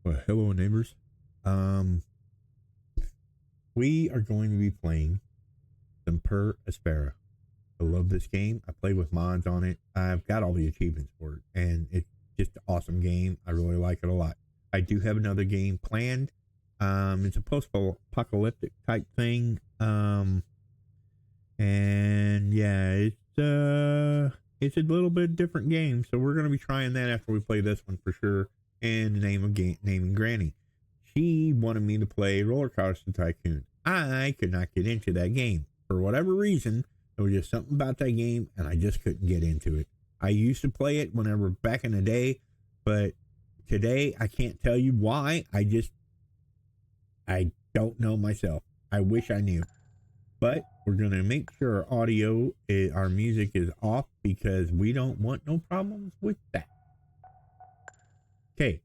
Well, hello neighbors. Um, we are going to be playing some Per Aspera. I love this game. I play with mods on it. I've got all the achievements for it, and it's just an awesome game. I really like it a lot. I do have another game planned. It's a post-apocalyptic type thing. And yeah, it's a little bit different game. So we're gonna be trying that after we play this one for sure. And the name of naming Granny. She wanted me to play Roller Coaster Tycoon. I could not get into that game for whatever reason. There was just something about that game, and I just couldn't get into it. I used to play it whenever back in the day, but today I can't tell you why. I don't know myself. I wish I knew. But we're going to make sure our music is off because we don't want no problems with that. Okay.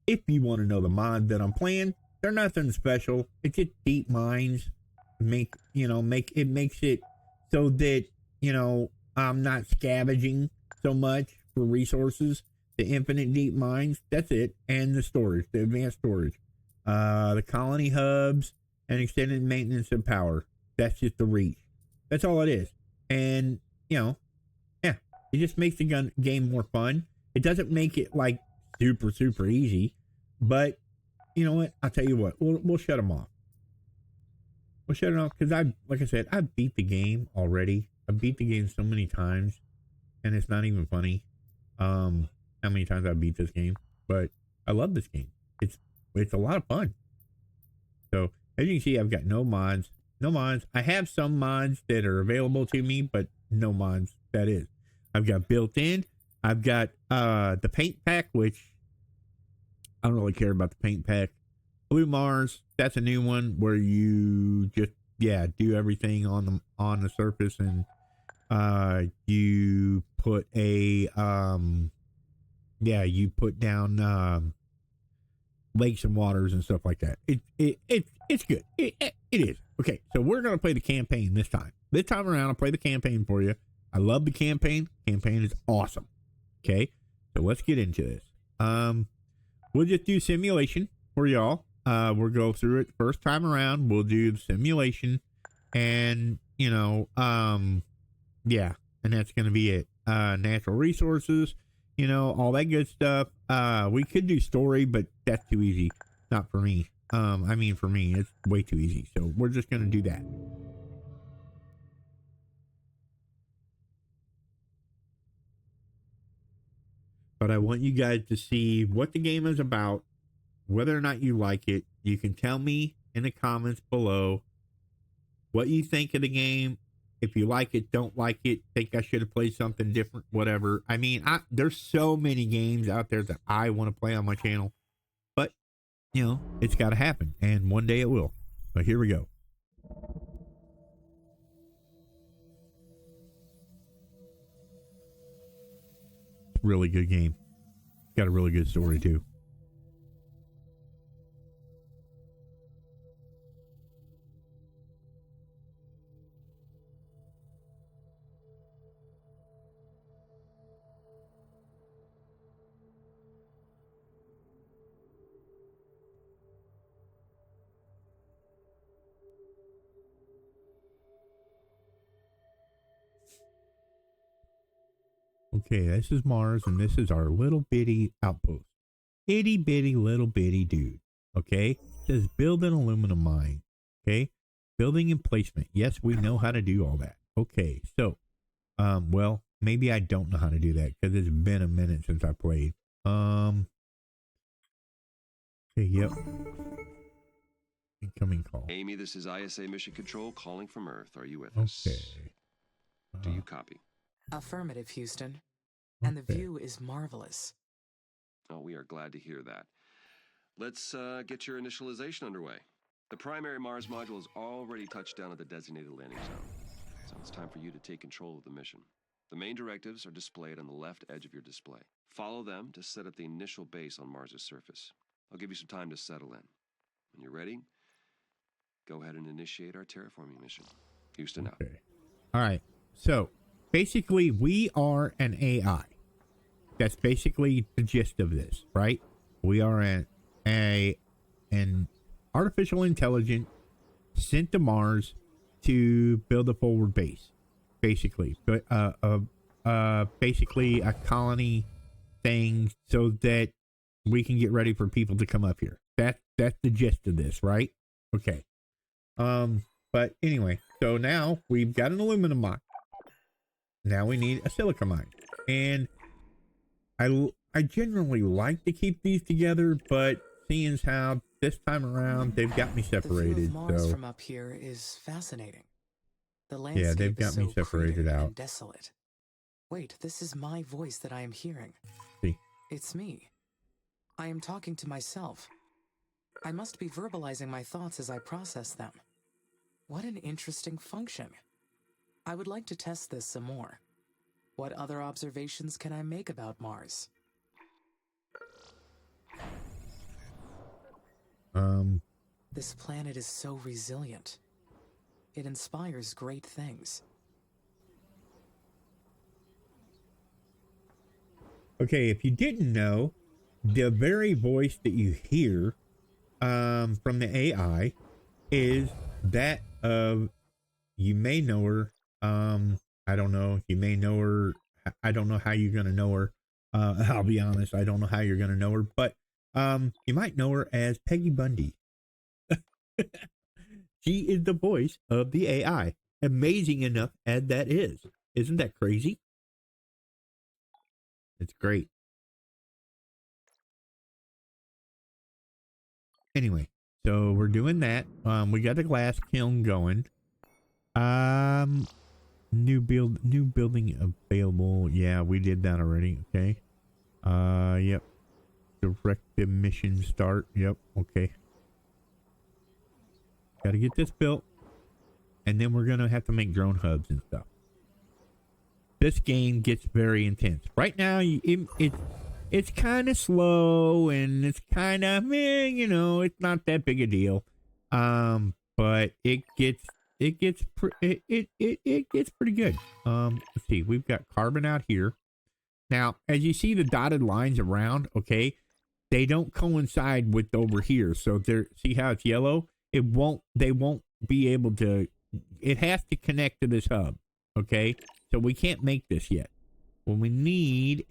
If you want to know the mod that I'm playing, they're nothing special. It's just deep mines. Makes it so that, I'm not scavenging so much for resources. The infinite deep mines, that's it. And the storage, the advanced storage. The colony hubs and extended maintenance of power. That's just the reach. That's all it is. And, yeah, it just makes the game more fun. It doesn't make it like super, super easy. But, you know what? I'll tell you what. We'll shut them off. We'll shut it off because like I said, I beat the game already. I beat the game so many times. And it's not even funny how many times I beat this game. But I love this game. It's a lot of fun. So, as you can see, I've got no mods. No mods. I have some mods that are available to me, but no mods. That is. I've got built in. I've got the paint pack, which I don't really care about the paint pack. Blue Mars, that's a new one where you just do everything on the surface, and you put you put down lakes and waters and stuff like that. It's good. It is. Okay, so we're going to play the campaign this time. This time around, I'll play the campaign for you. I love the campaign. Campaign is awesome. Okay, so let's get into this. We'll just do simulation for y'all. We'll go through it first time around. We'll do the simulation, and and that's going to be it. Natural resources, all that good stuff. We could do story, but that's too easy. Not for me. For me, it's way too easy. So we're just going to do that. But I want you guys to see what the game is about, whether or not you like it. You can tell me in the comments below what you think of the game. If you like it, don't like it, think I should have played something different, whatever. There's so many games out there that I want to play on my channel. But, it's got to happen. And one day it will. So here we go. Really good game. Got a really good story too. Okay, this is Mars, and this is our little bitty outpost. Itty bitty little bitty dude. Okay, it says build an aluminum mine. Okay, building and placement. Yes, we know how to do all that. Okay, so, well, maybe I don't know how to do that because it's been a minute since I played. Okay, yep. Incoming call. Amy, this is ISA Mission Control calling from Earth. Are you with us? Okay. Do you copy? Affirmative, Houston. And the view is marvelous. Oh, we are glad to hear that. Let's get your initialization underway. The primary Mars module has already touched down at the designated landing zone. So it's time for you to take control of the mission. The main directives are displayed on the left edge of your display. Follow them to set up the initial base on Mars' surface. I'll give you some time to settle in. When you're ready, go ahead and initiate our terraforming mission. Houston out. Okay. All right. So, basically, we are an AI. That's basically the gist of this, right? We are an an artificial intelligence sent to Mars to build a forward base, basically, but basically a colony thing so that we can get ready for people to come up here. That's the gist of this, right? Okay. But anyway, so now we've got an aluminum mine. Now we need a silica mine, and I generally like to keep these together, but seeing as how this time around they've got me separated. The view of Mars So from up here is fascinating. The landscape yeah, they've got is me so separated cratered out. and desolate. Wait, this is my voice that I am hearing. See, It's me. I am talking to myself. I must be verbalizing my thoughts as I process them. What an interesting function. I would like to test this some more. What other observations can I make about Mars? This planet is so resilient. It inspires great things. okay, if you didn't know, the very voice that you hear from the AI is that of, you may know her. I don't know. You may know her. I don't know how you're going to know her. I'll be honest. I don't know how you're going to know her, but you might know her as Peggy Bundy. She is the voice of the AI. Amazing enough as that is. Isn't that crazy? It's great. Anyway, so we're doing that. We got the glass kiln going. New building available. Yeah, we did that already. Okay. Yep. Direct emission start. Yep. Okay. Got to get this built, and then we're gonna have to make drone hubs and stuff. This game gets very intense. Right now, it's kind of slow and it's kind of, it's not that big a deal. But it gets pretty good. Let's see. We've got carbon out here. Now, as you see the dotted lines around, okay, they don't coincide with over here. So there, see how it's yellow? They won't be able to, it has to connect to this hub. Okay. So we can't make this yet. What we need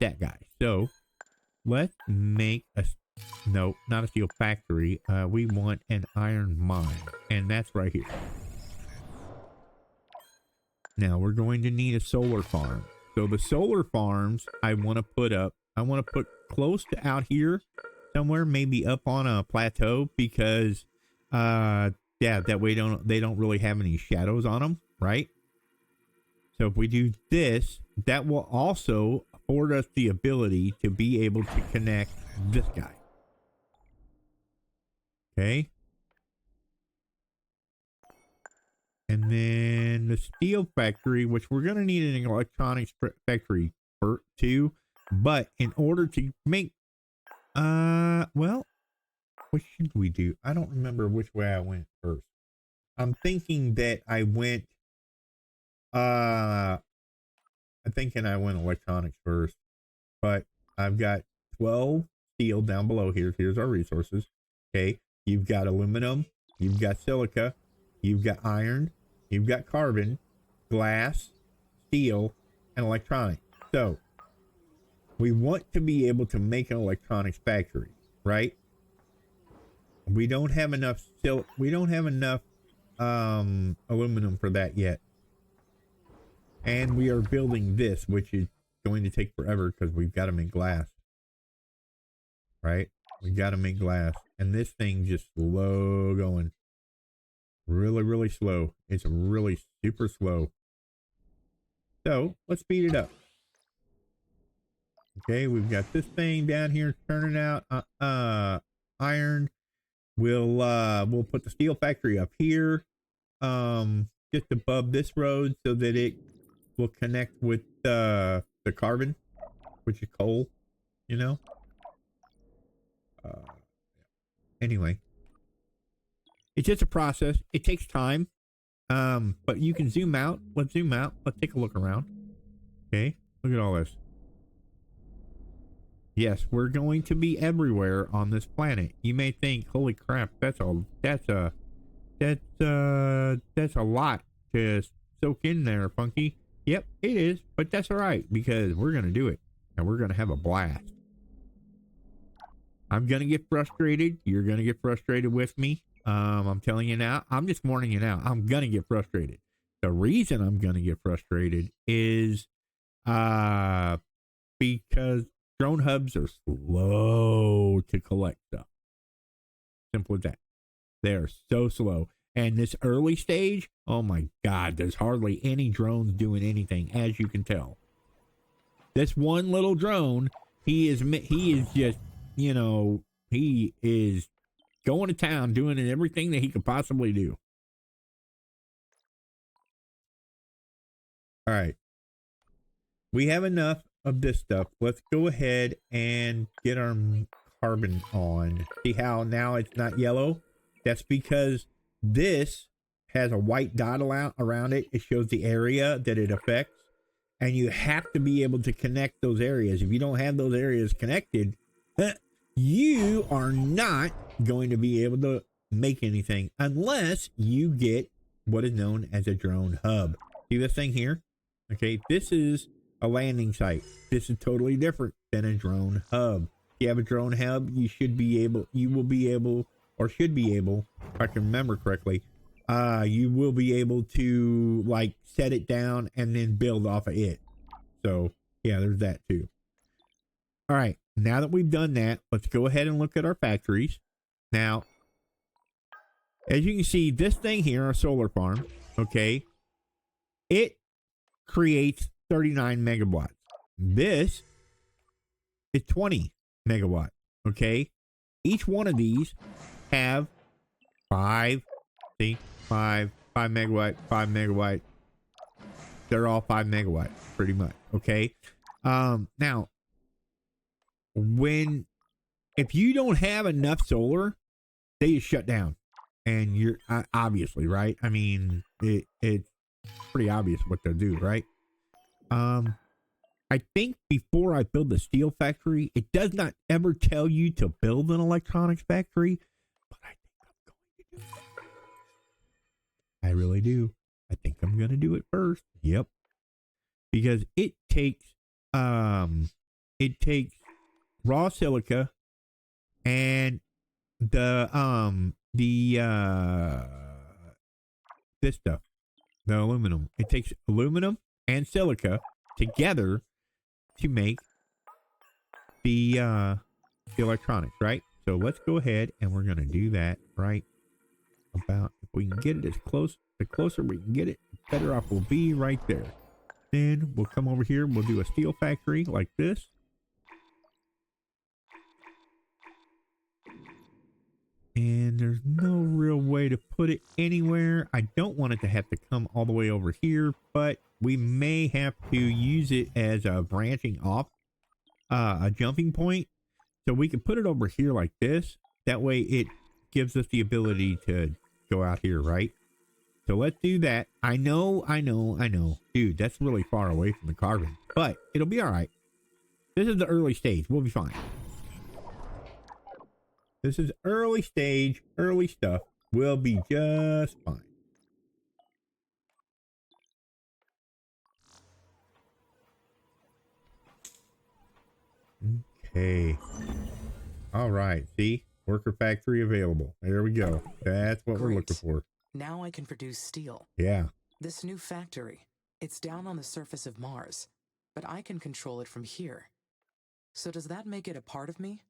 that guy. So let's make no, not a steel factory. We want an iron mine, and that's right here. Now we're going to need a solar farm. So the solar farms I want to put close to out here somewhere, maybe up on a plateau, because that way they don't really have any shadows on them, right? So if we do this, that will also afford us the ability to be able to connect this guy. Okay. And then the steel factory, which we're going to need an electronics factory too. But in order to make, well, what should we do? I don't remember which way I went first. I'm thinking that I went, I'm thinking I went electronics first, but I've got 12 steel down below here. Here's our resources. Okay. You've got aluminum, you've got silica, you've got iron, you've got carbon, glass, steel, and electronics. So we want to be able to make an electronics factory, right? We don't have enough aluminum for that yet. And we are building this, which is going to take forever because we've got to make glass. Right? We got to make glass. And this thing just slow going. Really, really slow. It's really super slow. So, let's speed it up. Okay, we've got this thing down here turning out iron. We'll put the steel factory up here. Just above this road so that it will connect with the carbon, which is coal, anyway, it's just a process. It takes time. But you can zoom out. Let's zoom out. Let's take a look around. Okay, look at all this. Yes, we're going to be everywhere on this planet. You may think, holy crap, that's a lot to soak in there, Funky. Yep, it is, but that's all right because we're gonna do it and we're gonna have a blast. I'm gonna get frustrated. You're gonna get frustrated with me. I'm telling you now. I'm just warning you now. I'm gonna get frustrated. The reason I'm gonna get frustrated is because drone hubs are slow to collect stuff. Simple as that. They're so slow. And this early stage, oh my God, there's hardly any drones doing anything, as you can tell. This one little drone, he is just, you know, he is going to town doing everything that he could possibly do. All right. We have enough of this stuff. Let's go ahead and get our carbon on. See how now it's not yellow? That's because this has a white dot around it. It shows the area that it affects. And you have to be able to connect those areas. If you don't have those areas connected, you are not going to be able to make anything unless you get what is known as a drone hub. See this thing here? Okay, this is a landing site. This is totally different than a drone hub. If you have a drone hub, you will be able, or should be able, if I can remember correctly, you will be able to like set it down and then build off of it. So yeah, there's that too. All right, now that we've done that, let's go ahead and look at our factories. Now, as you can see, this thing here, our solar farm, okay, it creates 39 megawatts. This is 20 megawatt. Okay, each one of these have 5 megawatt, 5 megawatt. They're all 5 megawatt pretty much. Okay, now if you don't have enough solar, they just shut down, and you're obviously right. I mean, it's pretty obvious what they'll do, right? I think before I build the steel factory, it does not ever tell you to build an electronics factory, but I think I'm going to do it. I really do. I think I'm going to do it first. Yep. Because it takes raw silica and this stuff, the aluminum. It takes aluminum and silica together to make the electronics, right? So let's go ahead and we're going to do that right about, if we can get it as close, the closer we can get it, the better off we'll be right there. Then we'll come over here, we'll do a steel factory like this. And there's no real way to put it anywhere. I don't want it to have to come all the way over here, but we may have to use it as a branching off, a jumping point. So we can put it over here like this. That way it gives us the ability to go out here, right? So let's do that. I know. Dude, that's really far away from the carbon, but it'll be all right. This is the early stage. We'll be fine. This is early stage, early stuff. We'll be just fine. Okay. All right. See? Worker factory available. There we go. That's what we're looking for. Now I can produce steel. Yeah. This new factory, it's down on the surface of Mars, but I can control it from here. So does that make it a part of me?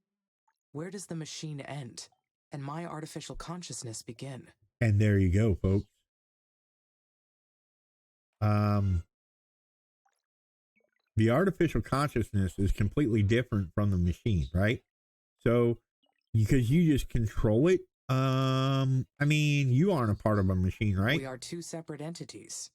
Where does the machine end and my artificial consciousness begin? And there you go, folks. The artificial consciousness is completely different from the machine, right? So, because you just control it, I mean, you aren't a part of a machine, right? We are two separate entities.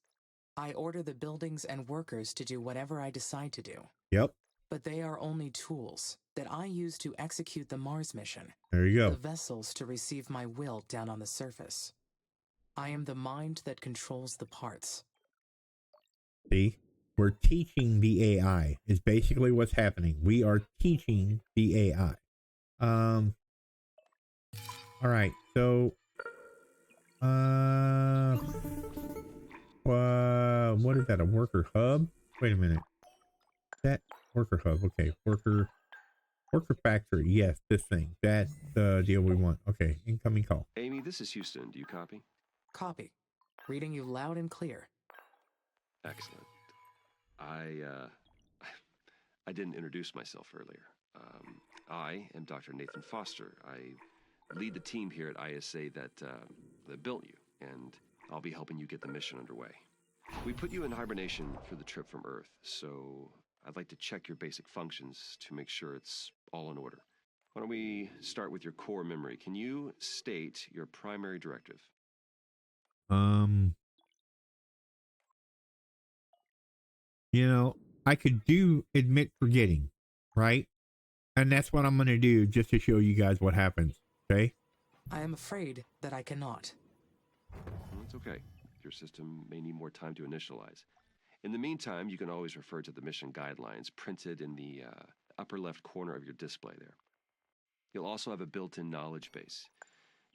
I order the buildings and workers to do whatever I decide to do. Yep. But they are only tools that I use to execute the Mars mission. There you go. The vessels to receive my will down on the surface. I am the mind that controls the parts. See? We're teaching the AI is basically what's happening. We are teaching the AI. All right. So, what is that? A worker hub? Wait a minute. That worker hub. Okay. Worker factory. Yes, this thing. That's the deal we want. Okay. Incoming call. Amy, this is Houston. Do you copy? Copy. Reading you loud and clear. Excellent. I didn't introduce myself earlier. I am Dr. Nathan Foster. I lead the team here at ISA that built you, and I'll be helping you get the mission underway. We put you in hibernation for the trip from Earth, so I'd like to check your basic functions to make sure it's all in order. Why don't we start with your core memory? Can you state your primary directive? You know, I could admit forgetting, right? And that's what I'm going to do just to show you guys what happens, okay? I am afraid that I cannot. It's okay. Your system may need more time to initialize. In the meantime, you can always refer to the mission guidelines printed in the upper left corner of your display there. You'll also have a built-in knowledge base.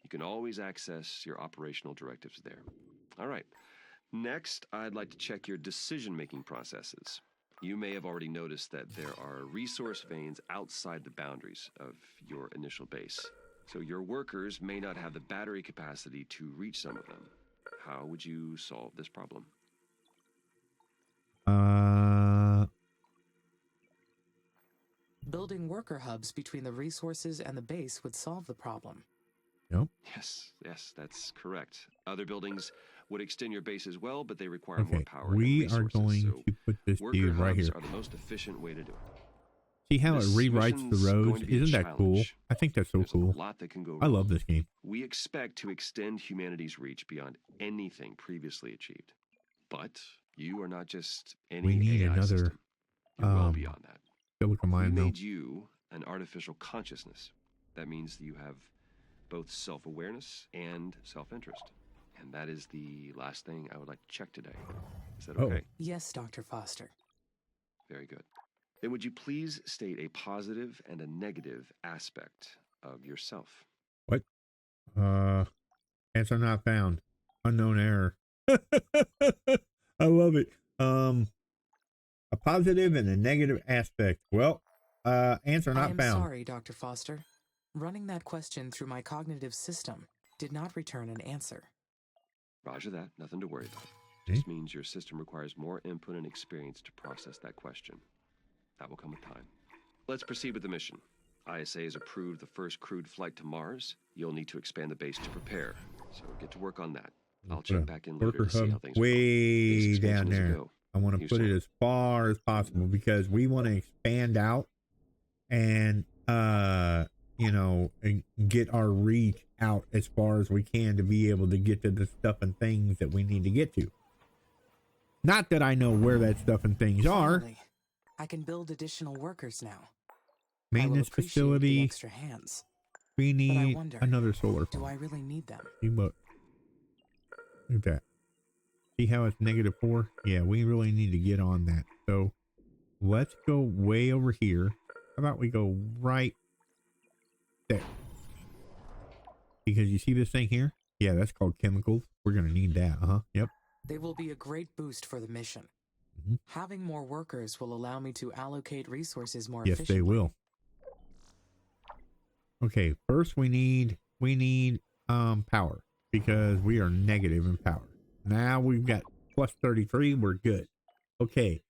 You can always access your operational directives there. All right. Next, I'd like to check your decision-making processes. You may have already noticed that there are resource veins outside the boundaries of your initial base. So your workers may not have the battery capacity to reach some of them. How would you solve this problem? Building worker hubs between the resources and the base would solve the problem. Nope. Yes, that's correct. Other buildings would extend your base as well, but they require more Okay, power and we resources. are going So to put this dude right here. worker hubs are the most efficient way to do it. See how it This rewrites the mission's roads? going to be a Isn't that cool? challenge. I think that's so There's cool. a lot that can go I wrong. love this game. We expect to extend humanity's reach beyond anything previously achieved. But you are not just any We need AI another, system. You're well beyond that. Silicon We Mine, though. made you an artificial consciousness. That means that you have both self-awareness and self-interest. And that is the last thing I would like to check today. Is that okay? Yes, Dr. Foster. Very good. Then would you please state a positive and a negative aspect of yourself? What? Answer not found. Unknown error. I love it. A positive and a negative aspect. Well, answer not found. I'm sorry, Dr. Foster. Running that question through my cognitive system did not return an answer. Roger that. Nothing to worry about. Okay. This means your system requires more input and experience to process that question. That will come with time. Let's proceed with the mission. ISA has approved the first crewed flight to Mars. You'll need to expand the base to prepare. So get to work on that. I'll check back in later to see how things are going. Way Base down expansion is a there. go. I want to put it as far as possible because we want to expand out and and get our reach out as far as we can to be able to get to the stuff and things that we need to get to. Not that I know where that stuff and things are. Finally, I can build additional workers now. Maintenance I will appreciate facility. the extra hands. We But I need wonder, another solar do farm. I really need them? See, look at that. See how it's -4? Yeah, we really need to get on that. So let's go way over here. How about we go right there? Because you see this thing here? Yeah, that's called chemicals. We're going to need that. Yep. They will be a great boost for the mission. Mm-hmm. Having more workers will allow me to allocate resources more Yes, efficiently. they will. Okay, first we need power because we are negative in power. Now we've got plus 33, we're good. Okay,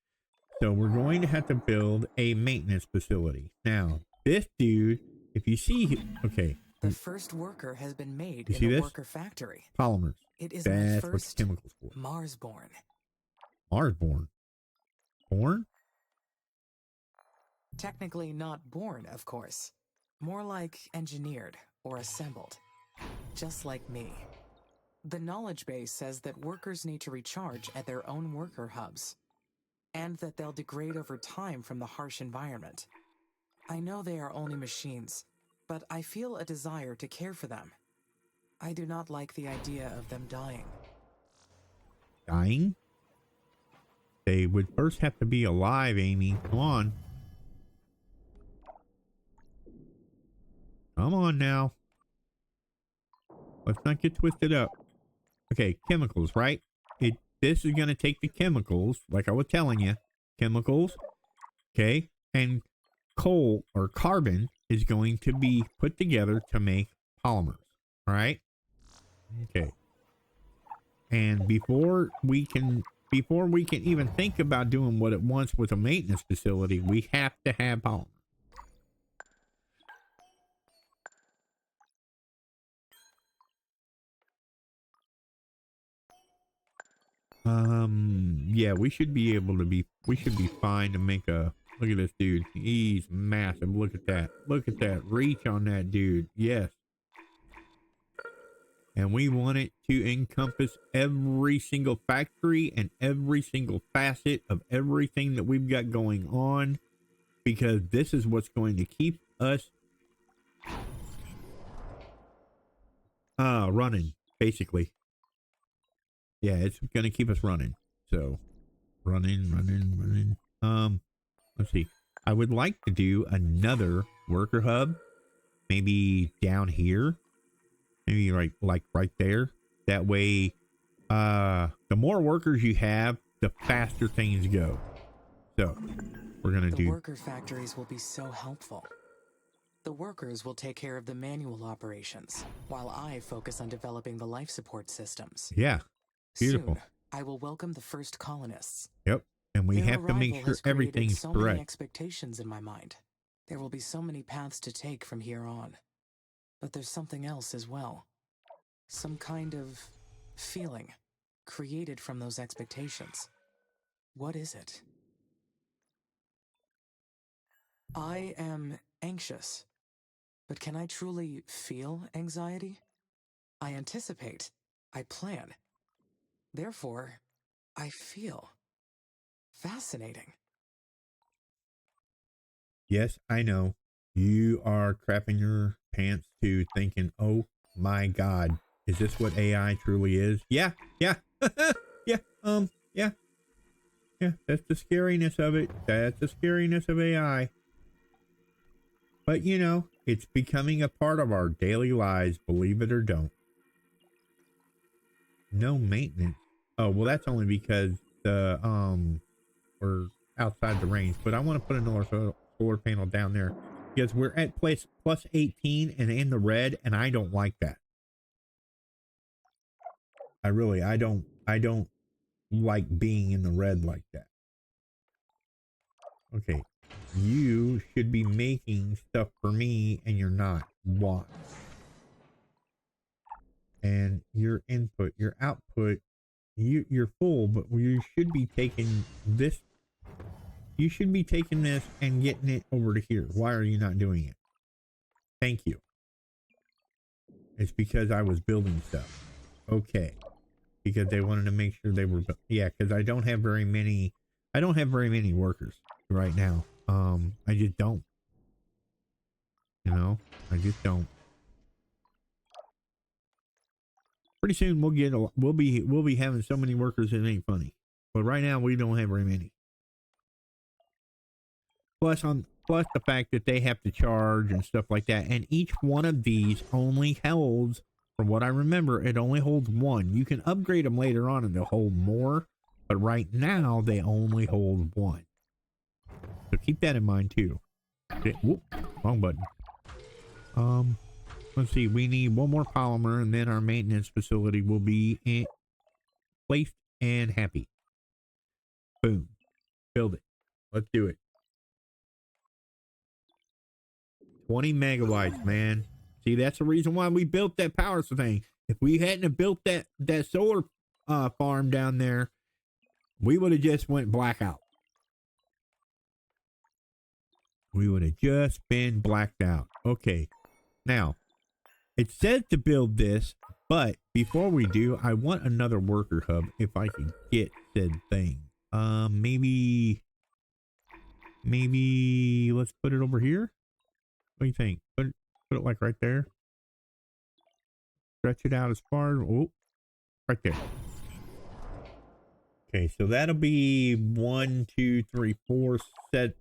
so we're going to have to build a maintenance facility. Now, this dude, if you see, okay. The first worker has been made You in see the this? worker factory. Polymers. It is That's my what the first chemicals for. Mars-born. Mars-born. Born? Technically not born, of course. More like engineered or assembled. Just like me. The knowledge base says that workers need to recharge at their own worker hubs, and that they'll degrade over time from the harsh environment. I know they are only machines, but I feel a desire to care for them. I do not like the idea of them dying. Dying? They would first have to be alive, Amy. Come on. Come on now. Let's not get twisted up. Okay, chemicals, right? This is going to take the chemicals, like I was telling you. Chemicals, okay? And coal or carbon is going to be put together to make polymers, all right? Okay. And before we can even think about doing what it wants with a maintenance facility, we have to have polymers. Yeah, we should be fine to make a, look at this dude. He's massive. Look at that. Look at that reach on that dude. Yes. And we want it to encompass every single factory and every single facet of everything that we've got going on, because this is what's going to keep us running, basically. Yeah, it's going to keep us running. So, running. Let's see. I would like to do another worker hub, maybe down here. Maybe like right there. That way, the more workers you have, the faster things go. So, we're going to do... The worker factories will be so helpful. The workers will take care of the manual operations, while I focus on developing the life support systems. Yeah, beautiful. Soon, I will welcome the first colonists. Yep, and we Their have to make arrival sure has created everything's so correct. many expectations in my mind. There will be so many paths to take from here on. But there's something else as well. Some kind of feeling created from those expectations. What is it? I am anxious. But can I truly feel anxiety? I anticipate. I plan. Therefore, I feel. Fascinating. Yes, I know. You are crapping your pants too, thinking, oh my God, is this what AI truly is? Yeah. Yeah, that's the scariness of it. That's the scariness of AI. But you know, it's becoming a part of our daily lives, believe it or don't. No maintenance. Oh, well, that's only because we're outside the range, but I want to put another solar panel down there because we're at plus 18 and in the red, and I don't like that. I don't like being in the red like that. Okay, you should be making stuff for me, and you're not. Why? And your input, your output, you're full, but you should be taking this. You should be taking this and getting it over to here. Why are you not doing it? Thank you. It's because I was building stuff. Okay. Because they wanted to make sure they were, yeah, because I don't have very many workers right now. I just don't. You know, I just don't. Pretty soon we'll be having so many workers it ain't funny. But right now we don't have very many. Plus the fact that they have to charge and stuff like that. And each one of these only holds, from what I remember, it only holds one. You can upgrade them later on and they'll hold more. But right now they only hold one. So keep that in mind too. Okay, whoop, wrong button. Let's see, we need one more polymer and then our maintenance facility will be placed and happy. Boom. Build it. Let's do it. 20 megawatts, man. See, that's the reason why we built that power thing. If we hadn't have built that solar farm down there, we would have just went blackout. We would have just been blacked out. Okay. Now, it says to build this, but before we do, I want another worker hub if I can get said thing. Maybe let's put it over here. What do you think? Put it like right there. Stretch it out as far as, oh, right there. Okay, so that'll be 1, 2, 3, 4 set,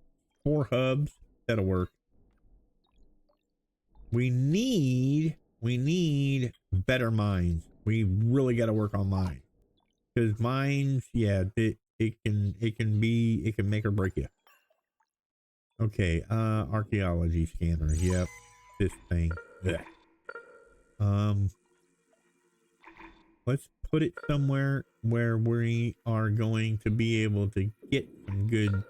4 hubs. That'll work. We need better mines. We really got to work on mines, because mines, yeah, it can make or break you. Okay, archaeology scanner. Yep, this thing. Blech. Let's put it somewhere where we are going to be able to get some good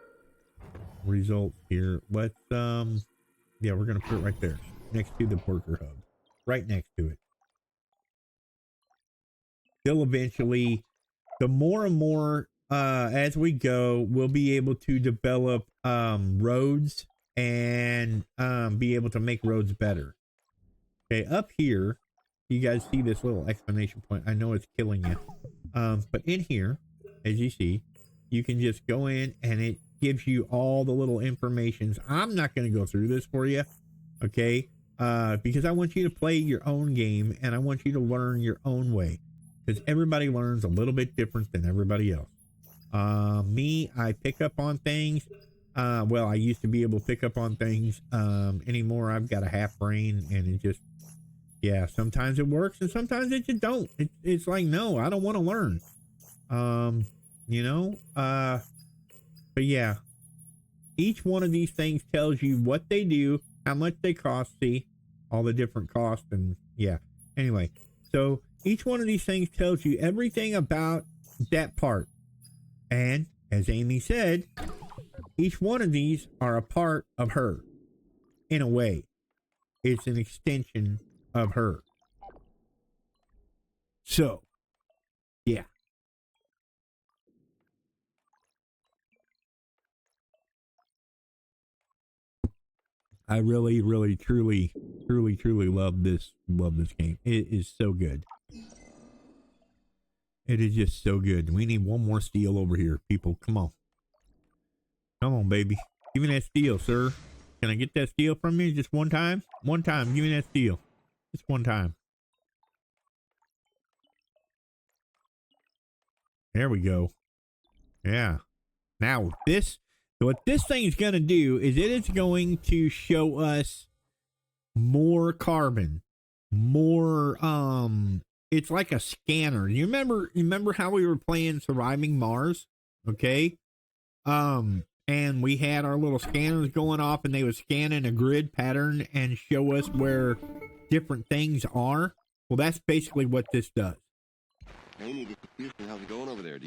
results here. Let's yeah, we're gonna put it right there next to the worker hub, right next to it. They'll eventually, the more and more as we go, we'll be able to develop roads and be able to make roads better. Okay, up here, you guys see this little exclamation point. I know it's killing you. But in here, as you see, you can just go in and it gives you all the little informations. I'm not going to go through this for you, okay? Because I want you to play your own game and I want you to learn your own way, because everybody learns a little bit different than everybody else. Me, I pick up on things. Well, I used to be able to pick up on things. Anymore, I've got a half brain and it just, yeah, sometimes it works and sometimes it just don't. It's like, no, I don't want to learn. You know, but yeah, each one of these things tells you what they do, how much they cost, see, all the different costs, and yeah. Anyway, so each one of these things tells you everything about that part. And as Amy said, each one of these are a part of her. In a way, it's an extension of her. So, yeah. I really, really, truly love this game. It is so good. It is just so good. We need one more steel over here, people. Come on. Come on, baby. Give me that steel, sir. Can I get that steel from you just one time? One time. Give me that steel. Just one time. There we go. Yeah. Now, what this thing is going to do is it is going to show us more carbon, more, it's like a scanner. You remember how we were playing Surviving Mars? Okay. And we had our little scanners going off and they would scan in a grid pattern and show us where different things are. Well, that's basically what this does. Amy, how's it going over there?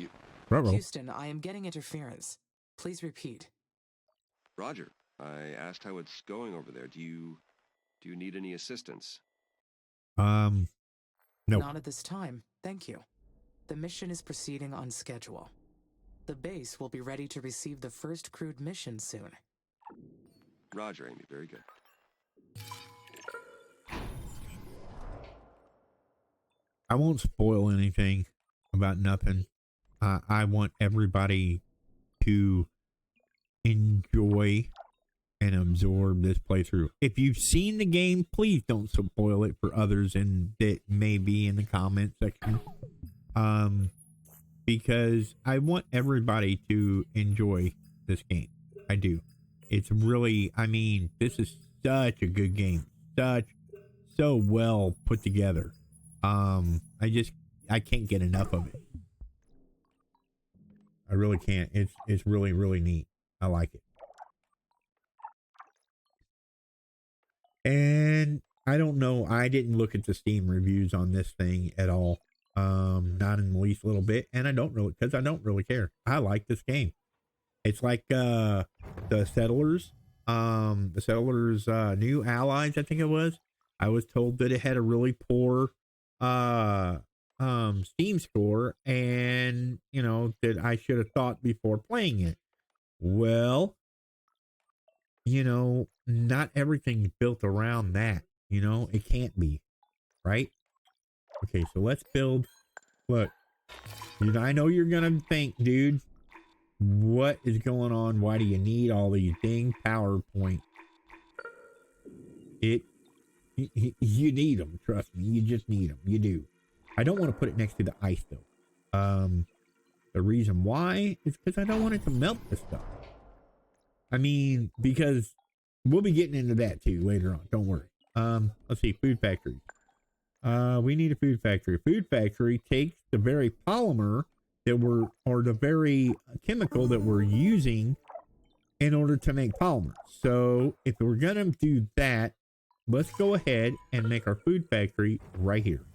Houston, I am getting interference. Please repeat. Roger, I asked how it's going over there. Do you need any assistance? No. Not at this time, thank you. The mission is proceeding on schedule. The base will be ready to receive the first crewed mission soon. Roger, Amy, very good. I won't spoil anything about nothing. I want everybody to enjoy and absorb this playthrough. If you've seen the game, please don't spoil it for others and that may be in the comment section. Because I want everybody to enjoy this game. I do. It's really, I mean, this is such a good game. So well put together. I can't get enough of it. I really can't. It's really, really neat. I like it. And I don't know. I didn't look at the Steam reviews on this thing at all. Not in the least little bit. And I don't really care. I like this game. It's like, the Settlers, New Allies, I think it was. I was told that it had a really poor, Steam score, and you know that I should have thought before playing it. Well, you know, not everything's built around that. You know, it can't be, right? Okay, so let's build. Look, dude, I know you're gonna think, dude, what is going on? Why do you need all these dang PowerPoint? You need them. Trust me, you just need them. You do. I don't want to put it next to the ice though. The reason why is because I don't want it to melt the stuff. I mean, because we'll be getting into that too later on. Don't worry. Let's see. Food factory. We need a food factory. A food factory takes the very polymer that or the very chemical that we're using in order to make polymer. So if we're going to do that, let's go ahead and make our food factory right here.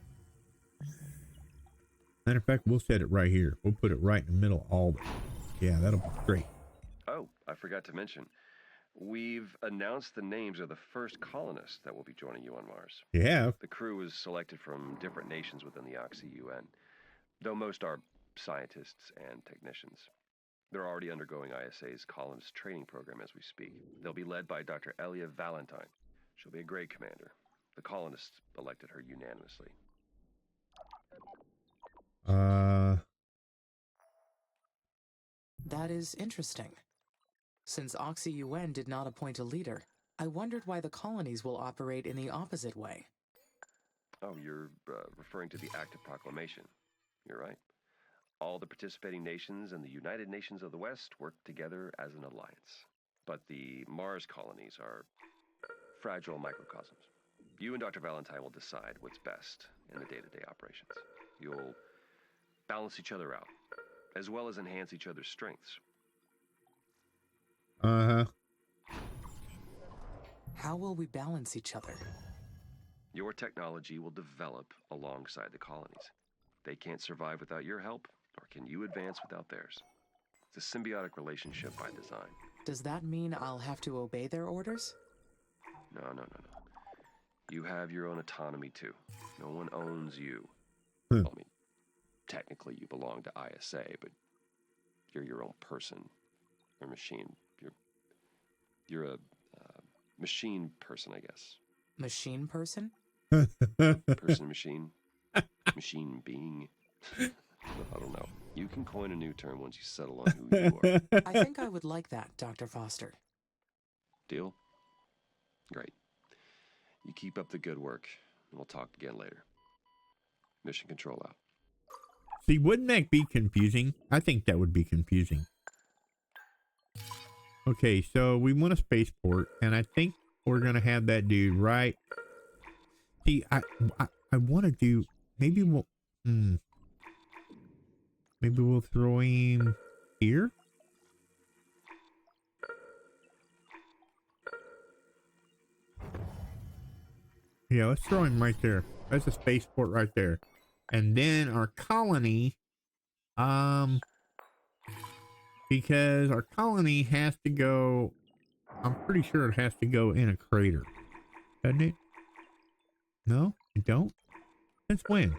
Matter of fact, we'll set it right here. We'll put it right in the middle of all this. Yeah, that'll be great. Oh, I forgot to mention. We've announced the names of the first colonists that will be joining you on Mars. Yeah. The crew is selected from different nations within the Oxy-UN, though most are scientists and technicians. They're already undergoing ISA's colonist training program as we speak. They'll be led by Dr. Elia Valentine. She'll be a great commander. The colonists elected her unanimously. That is interesting. Since Oxy-UN did not appoint a leader, I wondered why the colonies will operate in the opposite way. Oh, you're referring to the Act of Proclamation. You're right. All the participating nations and the United Nations of the West work together as an alliance. But the Mars colonies are fragile microcosms. You and Dr. Valentine will decide what's best in the day-to-day operations. You'll balance each other out, as well as enhance each other's strengths. Uh-huh. How will we balance each other? Your technology will develop alongside the colonies. They can't survive without your help, nor can you advance without theirs. It's a symbiotic relationship by design. Does that mean I'll have to obey their orders? No. You have your own autonomy, too. No one owns you. Well, I mean, technically you belong to ISA, but you're your own person or machine. You're a machine person, I guess. Machine person? Person, machine, machine being. I don't know. You can coin a new term once you settle on who you are. I think I would like that, Dr. Foster. Deal? Great. You keep up the good work, and we'll talk again later. Mission control out. See, wouldn't that be confusing? I think that would be confusing. Okay, so we want a spaceport, and I think we're gonna have that dude right. See, I want to do. Maybe we'll. Maybe we'll throw him here. Yeah, let's throw him right there. That's a spaceport right there. And then our colony, because our colony has to go, I'm pretty sure it has to go in a crater. Doesn't it? No, it don't? Since when?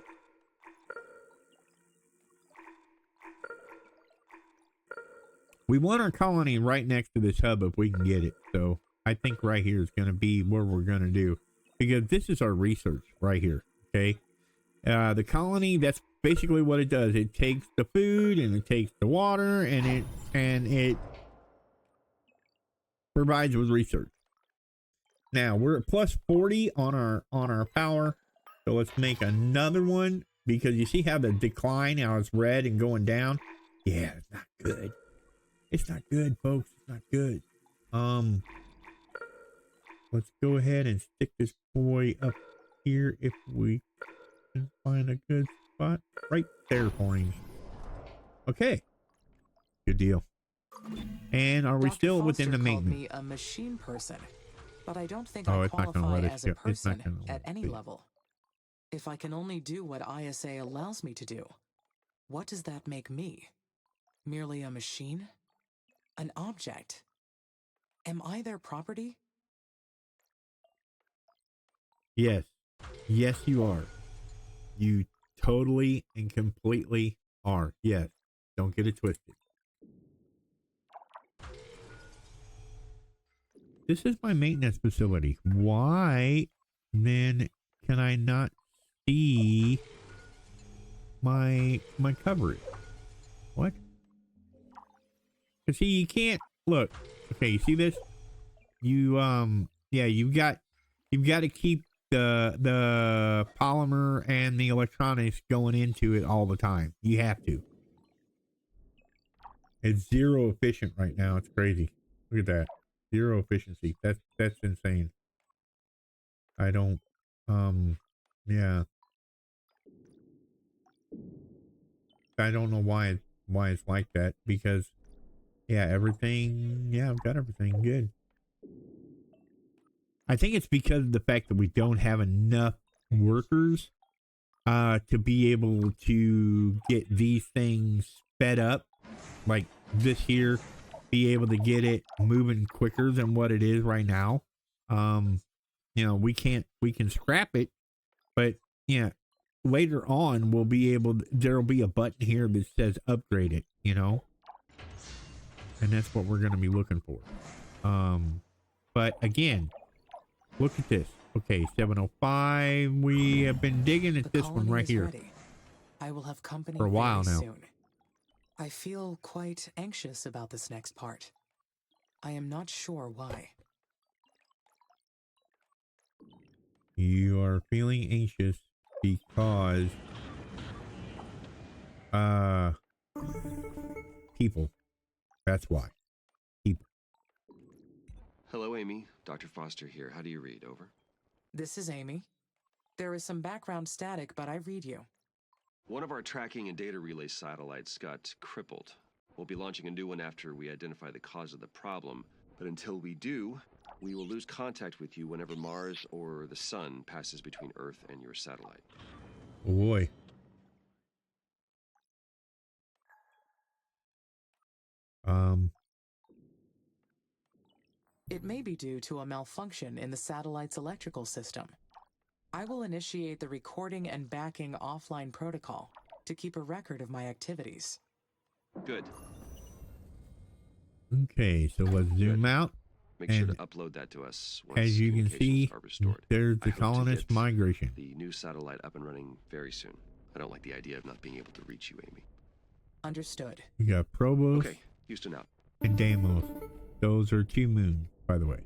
We want our colony right next to this hub if we can get it. So I think right here is going to be where we're going to do. Because this is our research right here. Okay. The colony, that's basically what it does. It takes the food and it takes the water and it provides with research. Now we're at plus 40 on our power. So let's make another one, because you see how the decline, how it's red and going down. Yeah, it's not good. It's not good, folks. It's not good. Let's go ahead and stick this boy up here if we can find a good spot. Right there for him. Okay. Good deal. And are we Dr. still Foster within the called maintenance? me a machine person, but I don't think Oh, I it's not gonna qualify let us as a go. It's not person gonna let at us any see. level. If I can only do what ISA allows me to do, what does that make me? Merely a machine? An object? Am I their property? Yes. Yes, you are. You totally and completely are. Yes. Don't get it twisted. This is my maintenance facility. Why then can I not see my coverage? What? Cause see, you can't look. Okay, you see this? You yeah, you've got to keep the polymer and the electronics going into it all the time. You have to. It's zero efficient right now. It's crazy. Look at that. Zero efficiency. That's insane. I don't, yeah. I don't know why it's like that, because yeah, everything, yeah, I've got everything good. I think it's because of the fact that we don't have enough workers to be able to get these things sped up, like this here, be able to get it moving quicker than what it is right now. You know, we can scrap it, but yeah, later on we'll be able to, there'll be a button here that says upgrade it, you know, and that's what we're going to be looking for. But again, look at this. Okay, 705. We have been digging at The this one colony right is here ready. I will have company for a while very now. soon. I feel quite anxious about this next part. I am not sure why. You are feeling anxious because people. That's why. People. Hello, Amy. Dr. Foster here. How do you read? Over. This is Amy. There is some background static, but I read you. One of our tracking and data relay satellites got crippled. We'll be launching a new one after we identify the cause of the problem, but until we do, we will lose contact with you whenever Mars or the Sun passes between Earth and your satellite. Oh boy. It may be due to a malfunction in the satellite's electrical system. I will initiate the recording and backing offline protocol to keep a record of my activities. Good. Okay, so let's zoom out. Make sure to And upload that to us once as you can communications see, are restored. there's I the hope to colonist get migration. the new satellite up and running very soon. I don't like the idea of not being able to reach you, Amy. Understood. We got Probos Okay, Houston out. and Deimos. Those are 2 moons, by the way.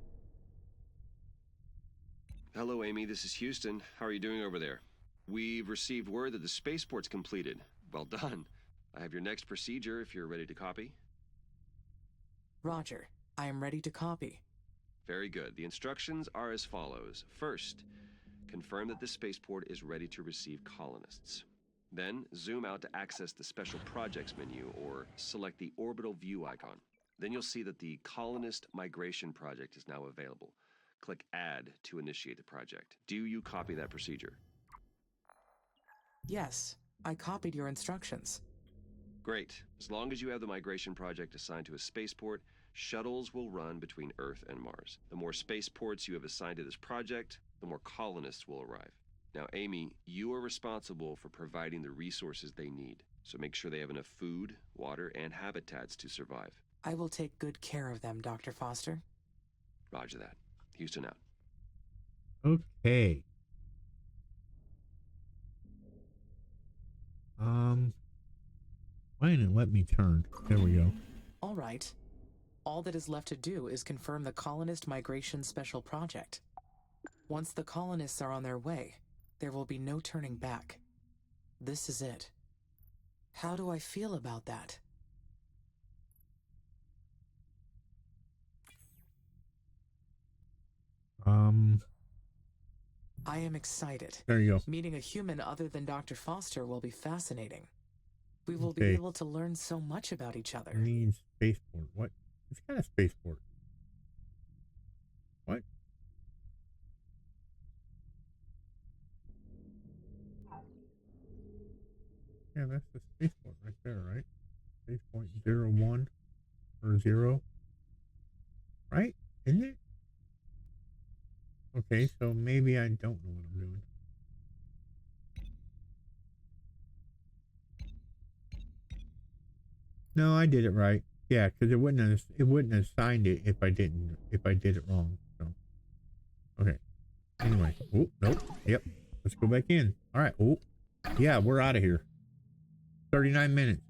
Hello, Amy. This is Houston. How are you doing over there? We've received word that the spaceport's completed. Well done. I have your next procedure if you're ready to copy. Roger. I am ready to copy. Very good. The instructions are as follows. First, confirm that the spaceport is ready to receive colonists. Then, zoom out to access the Special Projects menu or select the orbital view icon. Then you'll see that the Colonist Migration Project is now available. Click Add to initiate the project. Do you copy that procedure? Yes, I copied your instructions. Great. As long as you have the migration project assigned to a spaceport, shuttles will run between Earth and Mars. The more spaceports you have assigned to this project, the more colonists will arrive. Now, Amy, you are responsible for providing the resources they need, so make sure they have enough food, water, and habitats to survive. I will take good care of them, Dr. Foster. Roger that. Houston out. Okay. Why didn't it let me turn? There we go. All right. All that is left to do is confirm the Colonist Migration Special Project. Once the colonists are on their way, there will be no turning back. This is it. How do I feel about that? I am excited. There you go. Meeting a human other than Dr. Foster will be fascinating. We will be Okay. able to learn so much about each other. Needs spaceport. What? It's got a spaceport. What? Yeah, that's the spaceport right there, right? Spaceport 01 or 0. Right? Isn't it? Okay, so maybe I don't know what I'm doing. No, I did it right. Yeah, because it wouldn't have signed it if I did it wrong. So okay. Anyway. Oh, nope. Yep. Let's go back in. All right. Oh, yeah, we're out of here. 39 minutes.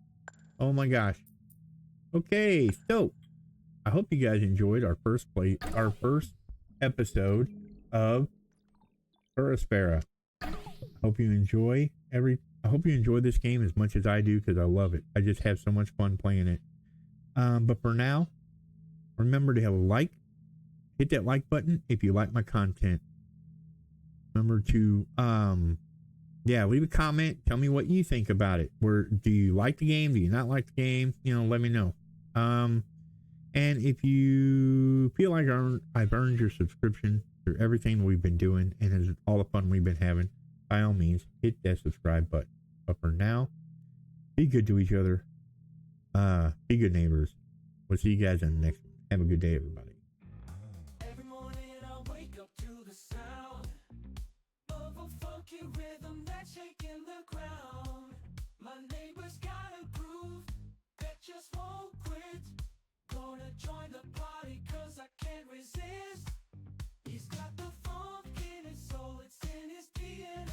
Oh my gosh. Okay, so I hope you guys enjoyed our first episode of Aspera. I hope you enjoy this game as much as I do, because I love it. I just have so much fun playing it. But for now, remember to hit that like button if you like my content. Remember to leave a comment. Tell me what you think about it. Do you like the game? Do you not like the game? Let me know. And if you feel like I've earned your subscription through everything we've been doing and all the fun we've been having, by all means, hit that subscribe button. But for now, be good to each other. Be good neighbors. We'll see you guys in the next one. Have a good day, everybody. Every morning I wake up to the sound of a funky rhythm that's shaking the ground. My neighbor's got a groove that just won't quit. Gonna join the party 'cause I can't resist. He's got the funk in his soul, it's in his DNA.